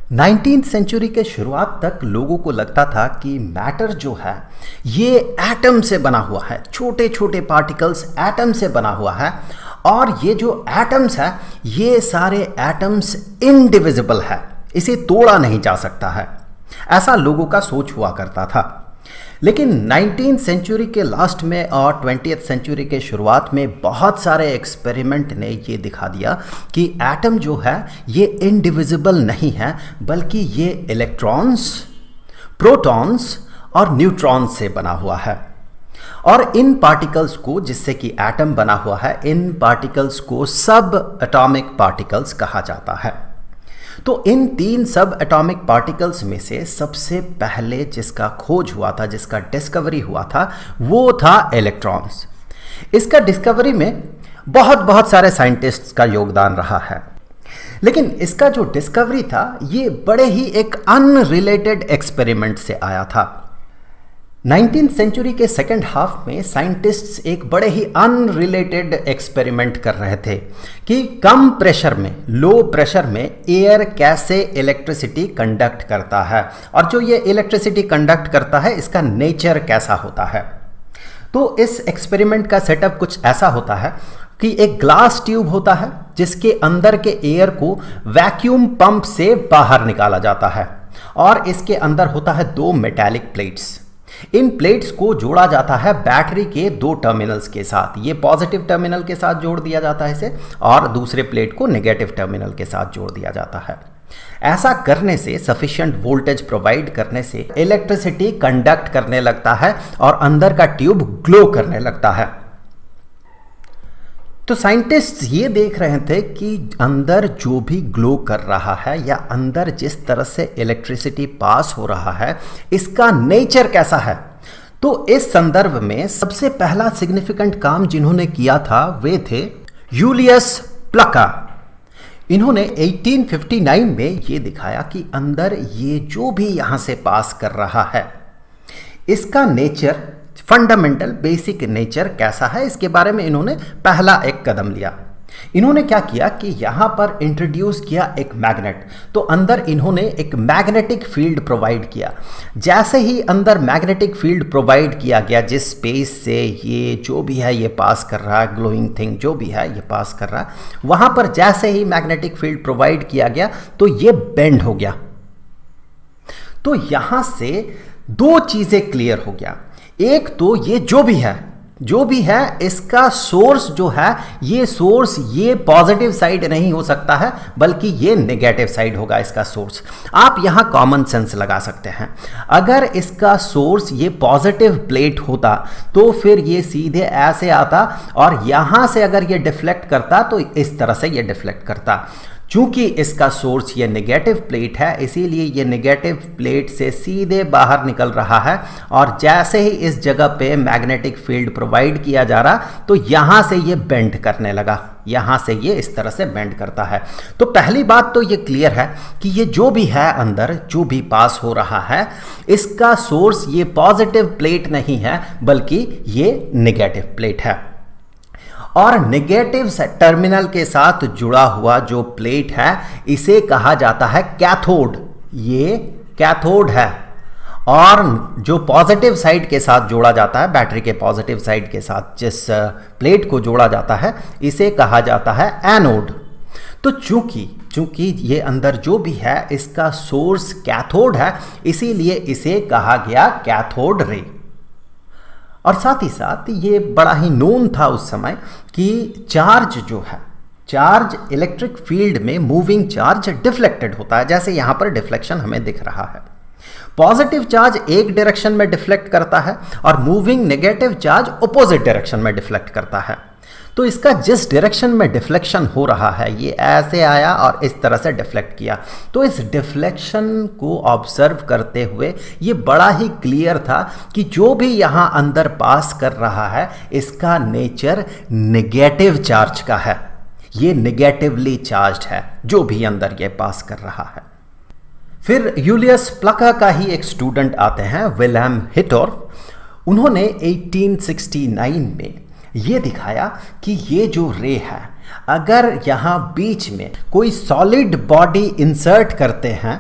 19th century के शुरुआत तक लोगों को लगता था कि मैटर जो है ये एटम से बना हुआ है, छोटे छोटे पार्टिकल्स एटम से बना हुआ है और ये जो एटम्स है ये सारे एटम्स इनडिविजिबल है, इसे तोड़ा नहीं जा सकता है। ऐसा लोगों का सोच हुआ करता था। लेकिन 19th सेंचुरी के लास्ट में और 20th सेंचुरी के शुरुआत में बहुत सारे एक्सपेरिमेंट ने ये दिखा दिया कि एटम जो है ये इनडिविजिबल नहीं है, बल्कि ये इलेक्ट्रॉन्स, प्रोटॉन्स और न्यूट्रॉन्स से बना हुआ है। और इन पार्टिकल्स को, जिससे कि एटम बना हुआ है, इन पार्टिकल्स को सब एटॉमिक पार्टिकल्स कहा जाता है। तो इन तीन सब एटॉमिक पार्टिकल्स में से सबसे पहले जिसका खोज हुआ था, जिसका डिस्कवरी हुआ था, वो था इलेक्ट्रॉन्स। इसका डिस्कवरी में बहुत सारे साइंटिस्ट्स का योगदान रहा है। लेकिन इसका जो डिस्कवरी था ये बड़े ही एक अनरिलेटेड एक्सपेरिमेंट से आया था। 19th सेंचुरी के सेकेंड हाफ में साइंटिस्ट्स एक बड़े ही अनरिलेटेड एक्सपेरिमेंट कर रहे थे कि कम प्रेशर में, लो प्रेशर में एयर कैसे इलेक्ट्रिसिटी कंडक्ट करता है और जो ये इलेक्ट्रिसिटी कंडक्ट करता है इसका नेचर कैसा होता है। तो इस एक्सपेरिमेंट का सेटअप कुछ ऐसा होता है कि एक ग्लास ट्यूब होता है जिसके अंदर के एयर को वैक्यूम पंप से बाहर निकाला जाता है और इसके अंदर होता है दो मेटालिक प्लेट्स। इन प्लेट्स को जोड़ा जाता है बैटरी के दो टर्मिनल्स के साथ। ये पॉजिटिव टर्मिनल के साथ जोड़ दिया जाता है इसे, और दूसरे प्लेट को नेगेटिव टर्मिनल के साथ जोड़ दिया जाता है। ऐसा करने से, सफिशिएंट वोल्टेज प्रोवाइड करने से इलेक्ट्रिसिटी कंडक्ट करने लगता है और अंदर का ट्यूब ग्लो करने लगता है। तो साइंटिस्ट्स ये देख रहे थे कि अंदर जो भी ग्लो कर रहा है या अंदर जिस तरह से इलेक्ट्रिसिटी पास हो रहा है इसका नेचर कैसा है। तो इस संदर्भ में सबसे पहला सिग्निफिकेंट काम जिन्होंने किया था वे थे यूलियस प्लका। इन्होंने 1859 में ये दिखाया कि अंदर ये जो भी यहाँ से पास कर रहा है इसका नेचर, फंडामेंटल बेसिक नेचर कैसा है, इसके बारे में इन्होंने पहला एक कदम लिया। इन्होंने क्या किया कि यहाँ पर इंट्रोड्यूस किया एक मैग्नेट। तो अंदर इन्होंने एक मैग्नेटिक फील्ड प्रोवाइड किया। जैसे ही अंदर मैग्नेटिक फील्ड प्रोवाइड किया गया, जिस स्पेस से ये जो भी है ये पास कर रहा है, ग्लोइंग थिंग जो भी है ये पास कर रहा है, वहाँ पर जैसे ही मैग्नेटिक फील्ड प्रोवाइड किया गया तो ये बेंड हो गया। तो यहाँ से दो चीज़ें क्लियर हो गया। एक तो ये जो भी है इसका सोर्स जो है, ये सोर्स ये पॉजिटिव साइड नहीं हो सकता है बल्कि ये नेगेटिव साइड होगा इसका सोर्स। आप यहाँ कॉमन सेंस लगा सकते हैं। अगर इसका सोर्स ये पॉजिटिव प्लेट होता तो फिर ये सीधे ऐसे आता और यहाँ से अगर ये डिफ्लेक्ट करता तो इस तरह से ये डिफ्लेक्ट करता। चूंकि इसका सोर्स ये नेगेटिव प्लेट है इसीलिए ये नेगेटिव प्लेट से सीधे बाहर निकल रहा है और जैसे ही इस जगह पे मैग्नेटिक फील्ड प्रोवाइड किया जा रहा तो यहाँ से ये बेंड करने लगा, यहाँ से ये इस तरह से बेंड करता है। तो पहली बात तो ये क्लियर है कि ये जो भी है अंदर, जो भी पास हो रहा है, इसका सोर्स ये पॉजिटिव प्लेट नहीं है बल्कि ये नेगेटिव प्लेट है। और नेगेटिव टर्मिनल के साथ जुड़ा हुआ जो प्लेट है इसे कहा जाता है कैथोड। ये कैथोड है। और जो पॉजिटिव साइड के साथ जोड़ा जाता है, बैटरी के पॉजिटिव साइड के साथ जिस प्लेट को जोड़ा जाता है इसे कहा जाता है एनोड। तो चूंकि ये अंदर जो भी है इसका सोर्स कैथोड है इसीलिए इसे कहा गया कैथोड रे। और साथ ही साथ ये बड़ा ही नोन था उस समय कि चार्ज जो है, चार्ज इलेक्ट्रिक फील्ड में मूविंग चार्ज डिफ्लेक्टेड होता है, जैसे यहाँ पर डिफ्लेक्शन हमें दिख रहा है। पॉजिटिव चार्ज एक डायरेक्शन में डिफ्लेक्ट करता है और moving negative charge opposite direction में डिफ्लेक्ट करता है। तो इसका जिस डायरेक्शन में डिफ्लेक्शन हो रहा है ये ऐसे आया और इस तरह से डिफ्लेक्ट किया। तो इस डिफ्लेक्शन को ऑब्जर्व करते हुए ये बड़ा ही क्लियर था कि जो भी यहाँ अंदर पास कर रहा है इसका नेचर नेगेटिव चार्ज का है, ये नेगेटिवली चार्ज्ड है जो भी अंदर ये पास कर रहा है। फिर यूलियस प्लका का ही एक स्टूडेंट आते हैं, विल्हेम हिटोर्फ। उन्होंने 1869 में ये दिखाया कि ये जो रे है अगर यहाँ बीच में कोई सॉलिड बॉडी इंसर्ट करते हैं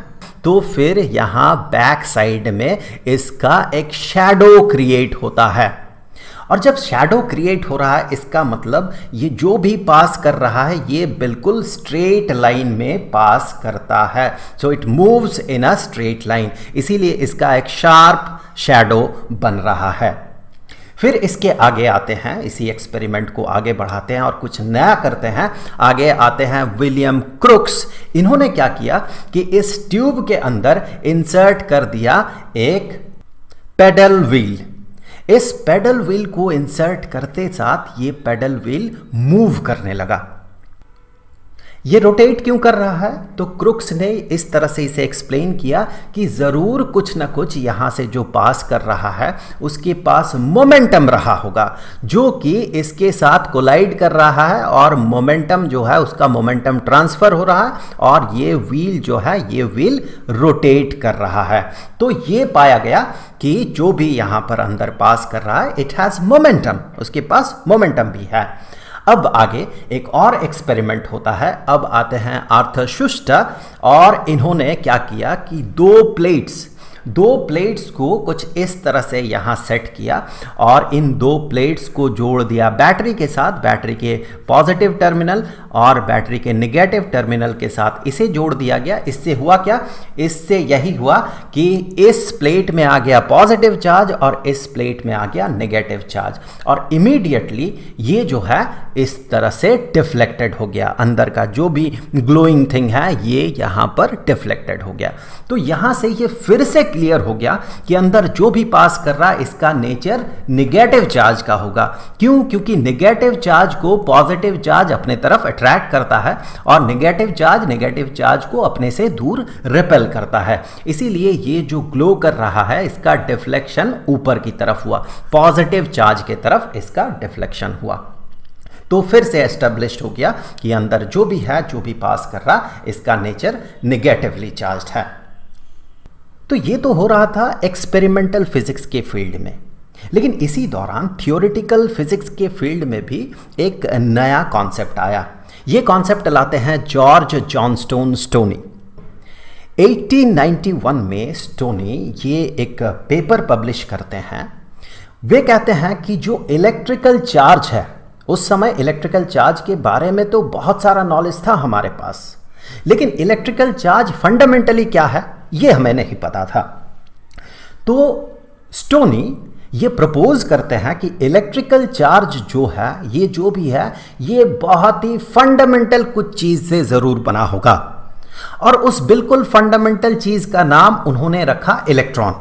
तो फिर यहाँ बैक साइड में इसका एक शैडो क्रिएट होता है। और जब शैडो क्रिएट हो रहा है इसका मतलब ये जो भी पास कर रहा है ये बिल्कुल स्ट्रेट लाइन में पास करता है। So it moves in a straight line, इसीलिए इसका एक शार्प शैडो बन रहा है। फिर इसके आगे आते हैं, इसी एक्सपेरिमेंट को आगे बढ़ाते हैं और कुछ नया करते हैं। आगे आते हैं विलियम क्रुक्स। इन्होंने क्या किया कि इस ट्यूब के अंदर इंसर्ट कर दिया एक पेडल व्हील। इस पेडल व्हील को इंसर्ट करते साथ ये पेडल व्हील मूव करने लगा। ये रोटेट क्यों कर रहा है? तो क्रुक्स ने इस तरह से इसे एक्सप्लेन किया कि ज़रूर कुछ ना कुछ यहाँ से जो पास कर रहा है उसके पास मोमेंटम रहा होगा जो कि इसके साथ कोलाइड कर रहा है, और मोमेंटम जो है उसका मोमेंटम ट्रांसफ़र हो रहा है और ये व्हील जो है ये व्हील रोटेट कर रहा है। तो ये पाया गया कि जो भी यहाँ पर अंदर पास कर रहा है इट हैज़ मोमेंटम, उसके पास मोमेंटम भी है। अब आगे एक और एक्सपेरिमेंट होता है। अब आते हैं आर्थर शुस्टर, और इन्होंने क्या किया कि दो प्लेट्स को कुछ इस तरह से यहाँ सेट किया और इन दो प्लेट्स को जोड़ दिया बैटरी के साथ, बैटरी के पॉजिटिव टर्मिनल और बैटरी के नेगेटिव टर्मिनल के साथ इसे जोड़ दिया गया। इससे हुआ क्या? इससे यही हुआ कि इस प्लेट में आ गया पॉजिटिव चार्ज और इस प्लेट में आ गया नेगेटिव चार्ज, और इमीडिएटली ये जो है इस तरह से डिफ्लेक्टेड हो गया। अंदर का जो भी ग्लोइंग थिंग है ये यहाँ पर डिफ्लेक्टेड हो गया। तो यहाँ से ये फिर से क्लियर हो गया कि अंदर जो भी पास कर रहा है इसका नेचर नेगेटिव चार्ज का होगा। क्यों? क्योंकि नेगेटिव चार्ज को पॉजिटिव चार्ज अपने तरफ अट्रैक्ट करता है और नेगेटिव चार्ज को अपने से दूर रिपेल करता है। इसीलिए ये जो ग्लो कर रहा है इसका डिफ्लेक्शन ऊपर की तरफ हुआ, पॉजिटिव चार्ज के तरफ इसका डिफ्लेक्शन हुआ। तो फिर से एस्टेब्लिश्ड हो गया कि अंदर जो भी है, जो भी पास कर रहा इसका नेचर नेगेटिवली चार्ज्ड है। तो ये तो हो रहा था एक्सपेरिमेंटल फिजिक्स के फील्ड में, लेकिन इसी दौरान थियोरेटिकल फिजिक्स के फील्ड में भी एक नया कॉन्सेप्ट आया। ये कॉन्सेप्ट लाते हैं जॉर्ज जॉनस्टोन स्टोनी। 1891 में स्टोनी ये एक पेपर पब्लिश करते हैं। वे कहते हैं कि जो इलेक्ट्रिकल चार्ज है, उस समय इलेक्ट्रिकल चार्ज के बारे में तो बहुत सारा नॉलेज था हमारे पास, लेकिन इलेक्ट्रिकल चार्ज फंडामेंटली क्या है ये हमें नहीं पता था। तो स्टोनी ये प्रपोज करते हैं कि इलेक्ट्रिकल चार्ज जो है, ये जो भी है, ये बहुत ही फंडामेंटल कुछ चीज़ से ज़रूर बना होगा, और उस बिल्कुल फंडामेंटल चीज़ का नाम उन्होंने रखा इलेक्ट्रॉन।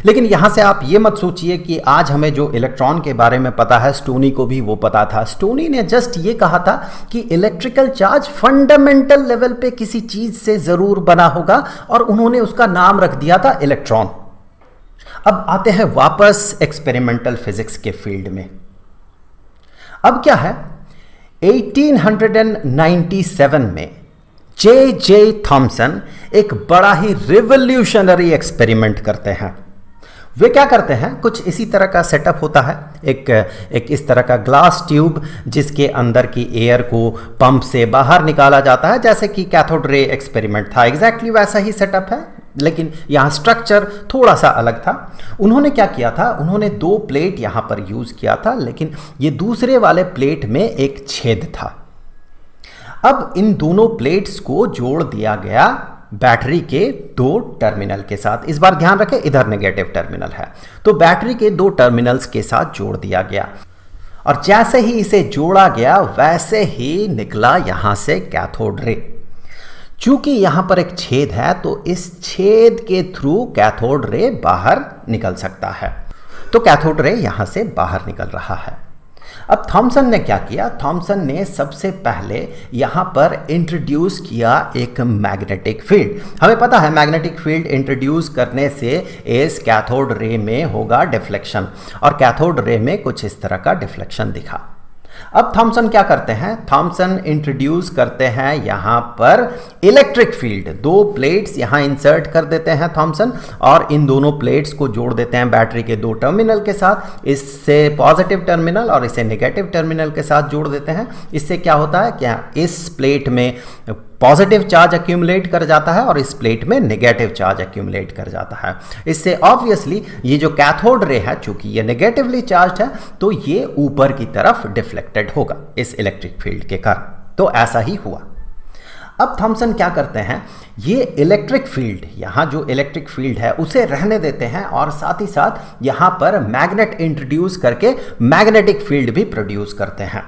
लेकिन यहाँ से आप ये मत सोचिए कि आज हमें जो इलेक्ट्रॉन के बारे में पता है स्टोनी को भी वो पता था। स्टोनी ने जस्ट ये कहा था कि इलेक्ट्रिकल चार्ज फंडामेंटल लेवल पे किसी चीज़ से ज़रूर बना होगा, और उन्होंने उसका नाम रख दिया था इलेक्ट्रॉन। अब आते हैं वापस एक्सपेरिमेंटल फिजिक्स के फील्ड में। अब क्या है, 1897 में जे थॉमसन एक बड़ा ही रिवोल्यूशनरी एक्सपेरिमेंट करते हैं। वे क्या करते हैं, कुछ इसी तरह का सेटअप होता है, एक इस तरह का ग्लास ट्यूब जिसके अंदर की एयर को पंप से बाहर निकाला जाता है, जैसे कि कैथोड रे एक्सपेरिमेंट था, एग्जैक्टली वैसा ही सेटअप है, लेकिन यहाँ स्ट्रक्चर थोड़ा सा अलग था। उन्होंने क्या किया था, उन्होंने दो प्लेट यहाँ पर यूज़ किया था, लेकिन ये दूसरे वाले प्लेट में एक छेद था। अब इन दोनों प्लेट्स को जोड़ दिया गया बैटरी के दो टर्मिनल के साथ। इस बार ध्यान रखें इधर नेगेटिव टर्मिनल है, तो बैटरी के दो टर्मिनल्स के साथ जोड़ दिया गया, और जैसे ही इसे जोड़ा गया वैसे ही निकला यहां से कैथोड रे। चूंकि यहां पर एक छेद है तो इस छेद के थ्रू कैथोड रे बाहर निकल सकता है, तो कैथोड रे यहां से बाहर निकल रहा है। अब थॉमसन ने क्या किया, थॉमसन ने सबसे पहले यहाँ पर इंट्रोड्यूस किया एक मैग्नेटिक फील्ड। हमें पता है मैग्नेटिक फील्ड इंट्रोड्यूस करने से इस कैथोड रे में होगा डिफ्लेक्शन, और कैथोड रे में कुछ इस तरह का डिफ्लेक्शन दिखा। अब थॉमसन क्या करते हैं, थॉमसन इंट्रोड्यूस करते हैं यहाँ पर इलेक्ट्रिक फील्ड। दो प्लेट्स यहाँ इंसर्ट कर देते हैं थॉमसन, और इन दोनों प्लेट्स को जोड़ देते हैं बैटरी के दो टर्मिनल के साथ। इससे पॉजिटिव टर्मिनल और इसे नेगेटिव टर्मिनल के साथ जोड़ देते हैं। इससे क्या होता है, क्या इस प्लेट में पॉजिटिव चार्ज एक्यूमुलेट कर जाता है और इस प्लेट में नेगेटिव चार्ज एक्यूमुलेट कर जाता है। इससे ऑब्वियसली ये जो कैथोड रे है, चूंकि ये नेगेटिवली चार्ज है, तो ये ऊपर की तरफ डिफ्लेक्टेड होगा इस इलेक्ट्रिक फील्ड के कारण। तो ऐसा ही हुआ। अब थॉमसन क्या करते हैं, ये इलेक्ट्रिक फील्ड, यहाँ जो इलेक्ट्रिक फील्ड है उसे रहने देते हैं और साथ ही साथ यहाँ पर मैग्नेट इंट्रोड्यूस करके मैग्नेटिक फील्ड भी प्रोड्यूस करते हैं।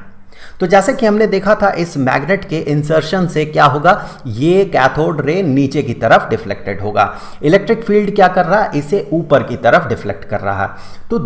तो जैसे कि हमने देखा था, इस मैग्नेट के इंसर्शन से क्या होगा, ये कैथोड रे नीचे की तरफ डिफ्लेक्टेड होगा। इलेक्ट्रिक फील्ड क्या कर रहा है, इसे ऊपर की तरफ डिफ्लेक्ट कर रहा है। तो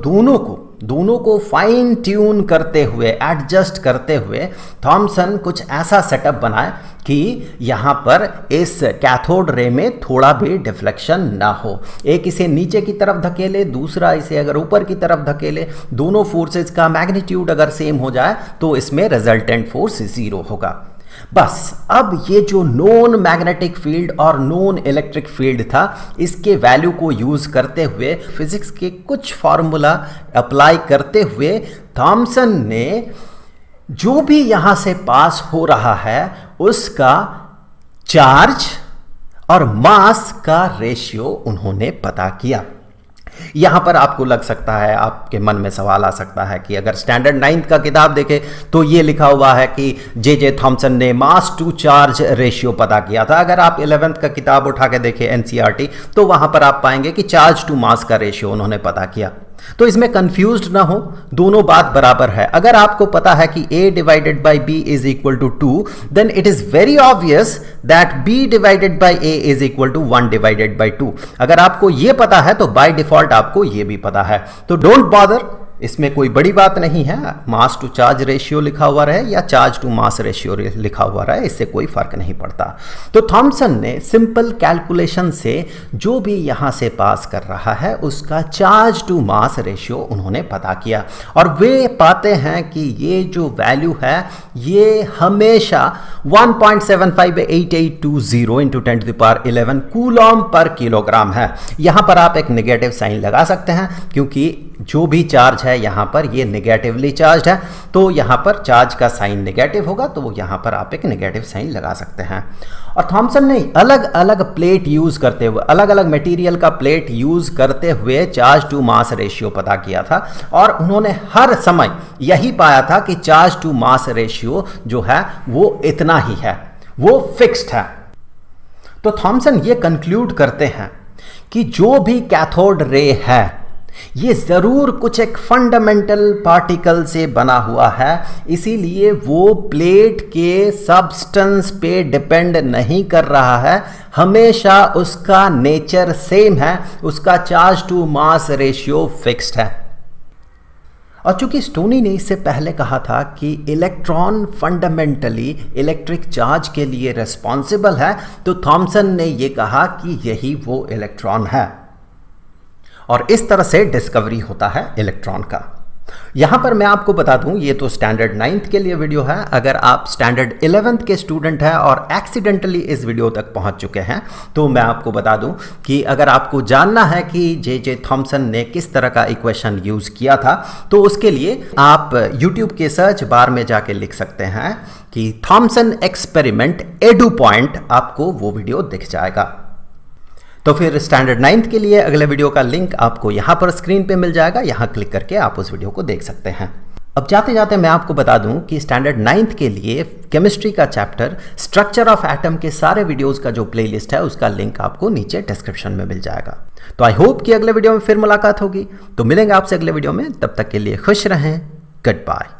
दोनों को फाइन ट्यून करते हुए, एडजस्ट करते हुए थॉमसन कुछ ऐसा सेटअप बनाए कि यहाँ पर इस कैथोड रे में थोड़ा भी डिफ्लेक्शन ना हो। एक इसे नीचे की तरफ धकेले, दूसरा इसे अगर ऊपर की तरफ धकेले, दोनों फोर्सेस का मैग्नीट्यूड अगर सेम हो जाए तो इसमें रिजल्टेंट फोर्स 0 होगा। बस अब ये जो नॉन मैग्नेटिक फील्ड और नॉन इलेक्ट्रिक फील्ड था, इसके वैल्यू को यूज करते हुए, फिजिक्स के कुछ फार्मूला अप्लाई करते हुए, थॉमसन ने जो भी यहां से पास हो रहा है उसका चार्ज और मास का रेशियो उन्होंने पता किया। यहां पर आपको लग सकता है, आपके मन में सवाल आ सकता है कि अगर स्टैंडर्ड 9th का किताब देखें तो ये लिखा हुआ है कि जे थॉमसन ने मास टू चार्ज रेशियो पता किया था। अगर आप 11th का किताब उठा के देखें NCERT, तो वहां पर आप पाएंगे कि चार्ज टू मास का रेशियो उन्होंने पता किया। तो इसमें कंफ्यूज्ड ना हो, दोनों बात बराबर है। अगर आपको पता है कि A divided by B is equal to 2, then it is very obvious that B divided by A is equal to 1 divided by 2। अगर आपको यह पता है तो बाय डिफॉल्ट आपको यह भी पता है। तो डोंट बॉदर, इसमें कोई बड़ी बात नहीं है, मास टू चार्ज रेशियो लिखा हुआ रहे या चार्ज टू मास रेशियो लिखा हुआ रहे, इससे कोई फर्क नहीं पड़ता। तो थॉमसन ने सिंपल कैलकुलेशन से जो भी यहां से पास कर रहा है उसका चार्ज टू मास रेशियो उन्होंने पता किया, और वे पाते हैं कि ये जो वैल्यू है ये हमेशा 1.758820 इंटू 10⁻11 कूलॉम पर किलोग्राम है। यहां पर आप एक नेगेटिव साइन लगा सकते हैं क्योंकि जो भी चार्ज है यहाँ पर ये नेगेटिवली चार्ज है, तो यहाँ पर चार्ज का साइन नेगेटिव होगा, तो यहाँ पर आप एक नेगेटिव साइन लगा सकते हैं। और थॉमसन ने अलग अलग प्लेट यूज करते हुए, अलग अलग मटेरियल का प्लेट यूज करते हुए चार्ज टू मास रेशियो पता किया था, और उन्होंने हर समय यही पाया था कि चार्ज टू मास रेशियो जो है वो इतना ही है, वो फिक्स्ड है। तो थॉमसन ये कंक्लूड करते हैं कि जो भी कैथोड रे है ये जरूर कुछ एक फंडामेंटल पार्टिकल से बना हुआ है, इसीलिए वो प्लेट के सब्सटेंस पे डिपेंड नहीं कर रहा है, हमेशा उसका नेचर सेम है, उसका charge to mass ratio fixed है। और चूंकि स्टोनी ने इससे पहले कहा था कि इलेक्ट्रॉन फंडामेंटली इलेक्ट्रिक चार्ज के लिए रिस्पॉन्सिबल है, तो थॉमसन ने यह कहा कि यही वो इलेक्ट्रॉन है, और इस तरह से डिस्कवरी होता है इलेक्ट्रॉन का। यहां पर मैं आपको बता दूं, ये तो स्टैंडर्ड 9th के लिए वीडियो है। अगर आप स्टैंडर्ड 11th के स्टूडेंट हैं और एक्सीडेंटली इस वीडियो तक पहुंच चुके हैं, तो मैं आपको बता दूं कि अगर आपको जानना है कि जे थॉमसन ने किस तरह का इक्वेशन यूज किया था, तो उसके लिए आप यूट्यूब के सर्च बार में जाके लिख सकते हैं कि थॉमसन एक्सपेरिमेंट एडू पॉइंट, आपको वो वीडियो दिख जाएगा। तो फिर स्टैंडर्ड 9th के लिए अगले वीडियो का लिंक आपको यहाँ पर स्क्रीन पे मिल जाएगा, यहाँ क्लिक करके आप उस वीडियो को देख सकते हैं। अब जाते जाते मैं आपको बता दूं कि स्टैंडर्ड 9th के लिए केमिस्ट्री का चैप्टर स्ट्रक्चर ऑफ एटम के सारे वीडियोस का जो प्लेलिस्ट है उसका लिंक आपको नीचे डिस्क्रिप्शन में मिल जाएगा। तो आई होप कि अगले वीडियो में फिर मुलाकात होगी। तो मिलेंगे आपसे अगले वीडियो में, तब तक के लिए खुश रहें, गुड बाय।